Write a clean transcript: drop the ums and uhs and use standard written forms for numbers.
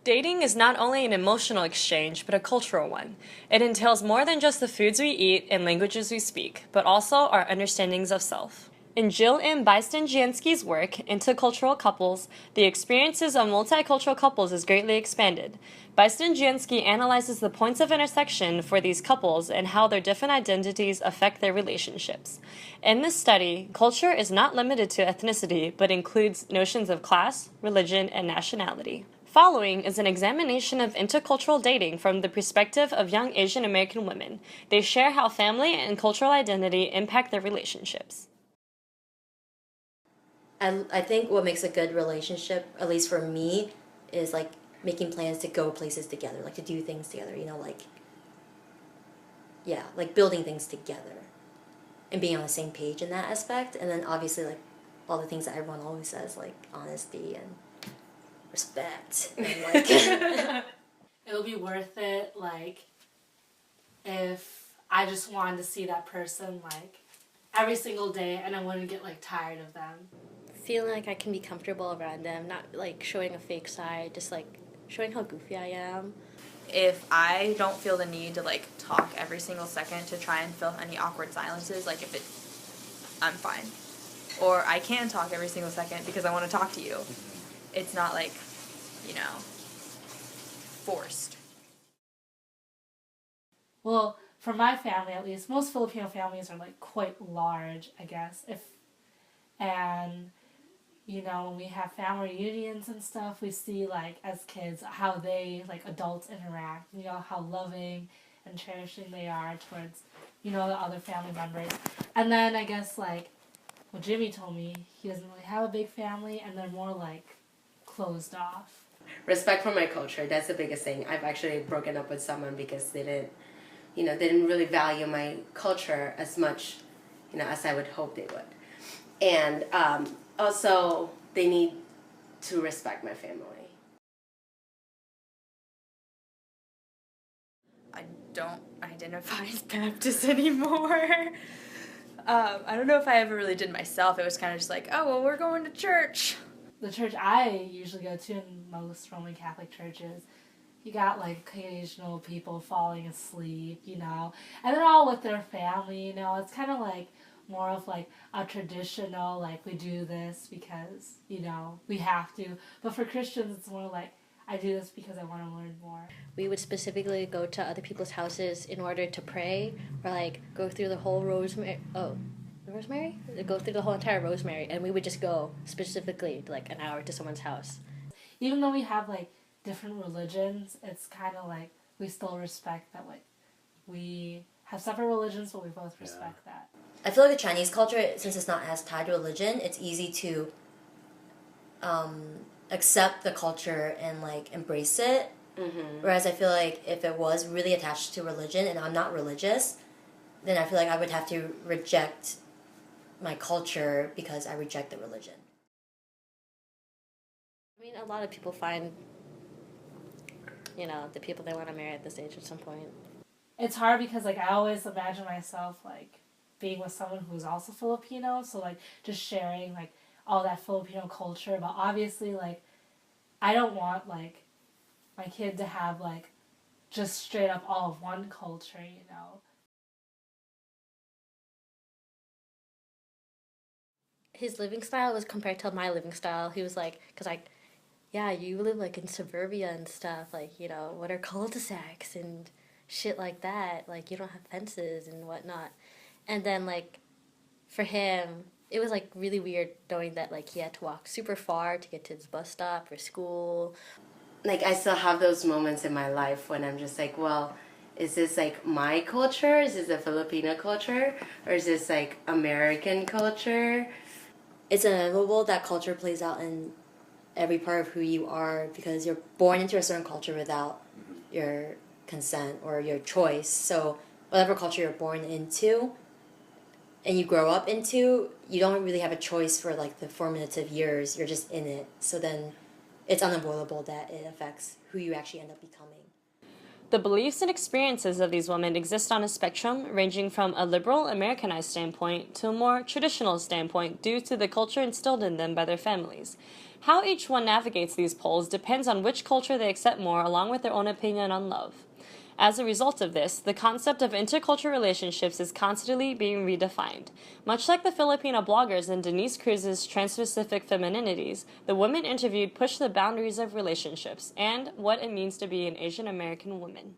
Dating is not only an emotional exchange, but a cultural one. It entails more than just the foods we eat and languages we speak, but also our understandings of self. In Jill M. Bystydzienski's work, Intercultural Couples, the experiences of multicultural couples is greatly expanded. Bystydzienski analyzes the points of intersection for these couples and how their different identities affect their relationships. In this study, culture is not limited to ethnicity, but includes notions of class, religion, and nationality. Following is an examination of intercultural dating from the perspective of young Asian American women. They share how family and cultural identity impact their relationships. I think what makes a good relationship, at least for me, is like making plans to go places together, like to do things together, like building things together and being on the same page in that aspect. And then obviously like all the things that everyone always says, like honesty and respect and like it'll be worth it like if I just wanted to see that person like every single day and I wouldn't get like tired of them. Feeling like I can be comfortable around them, not like showing a fake side, just like showing how goofy I am. If I don't feel the need to like talk every single second to try and fill any awkward silences, like I'm fine. Or I can talk every single second because I want to talk to you. It's not like, forced. Well, for my family at least, most Filipino families are like quite large, I guess. And when we have family reunions and stuff, we see like as kids how they like adults interact, how loving and cherishing they are towards, the other family members. And then I guess like what Jimmy told me, he doesn't really have a big family and they're more like closed off. Respect for my culture, that's the biggest thing. I've actually broken up with someone because they didn't really value my culture as much, as I would hope they would. And also, they need to respect my family. I don't identify as Baptist anymore. I don't know if I ever really did myself. It was kind of just like, oh, well, we're going to church. The church I usually go to in most Roman Catholic churches, you got like occasional people falling asleep, and they're all with their family, It's kind of like more of like a traditional, like we do this because, we have to. But for Christians, it's more like I do this because I want to learn more. We would specifically go to other people's houses in order to pray or like go through the whole rosemary. Go through the whole entire rosemary, and we would just go specifically like an hour to someone's house. Even though we have like different religions, it's kind of like we still respect that like we have separate religions, but we both respect that. I feel like the Chinese culture, since it's not as tied to religion, it's easy to accept the culture and like embrace it. Mm-hmm. Whereas I feel like if it was really attached to religion and I'm not religious, then I feel like I would have to reject my culture because I reject the religion. I mean, a lot of people find, the people they want to marry at this age at some point. It's hard because like I always imagine myself like being with someone who's also Filipino, so like just sharing like all that Filipino culture, but obviously like I don't want like my kid to have like just straight up all of one culture, His living style was compared to my living style. He was like, because you live like in suburbia and stuff, like, what are cul-de-sacs and shit like that, like you don't have fences and whatnot. And then like for him it was like really weird knowing that like he had to walk super far to get to his bus stop for school. Like I still have those moments in my life when I'm just like, well, is this like my culture? Is this a Filipino culture? Or is this like American culture? It's inevitable that culture plays out in every part of who you are because you're born into a certain culture without your consent or your choice. So whatever culture you're born into and you grow up into, you don't really have a choice for like the formative years. You're just in it. So then it's unavoidable that it affects who you actually end up becoming. The beliefs and experiences of these women exist on a spectrum ranging from a liberal Americanized standpoint to a more traditional standpoint due to the culture instilled in them by their families. How each one navigates these poles depends on which culture they accept more, along with their own opinion on love. As a result of this, the concept of intercultural relationships is constantly being redefined. Much like the Filipina bloggers in Denise Cruz's Transpacific Femininities, the women interviewed push the boundaries of relationships and what it means to be an Asian American woman.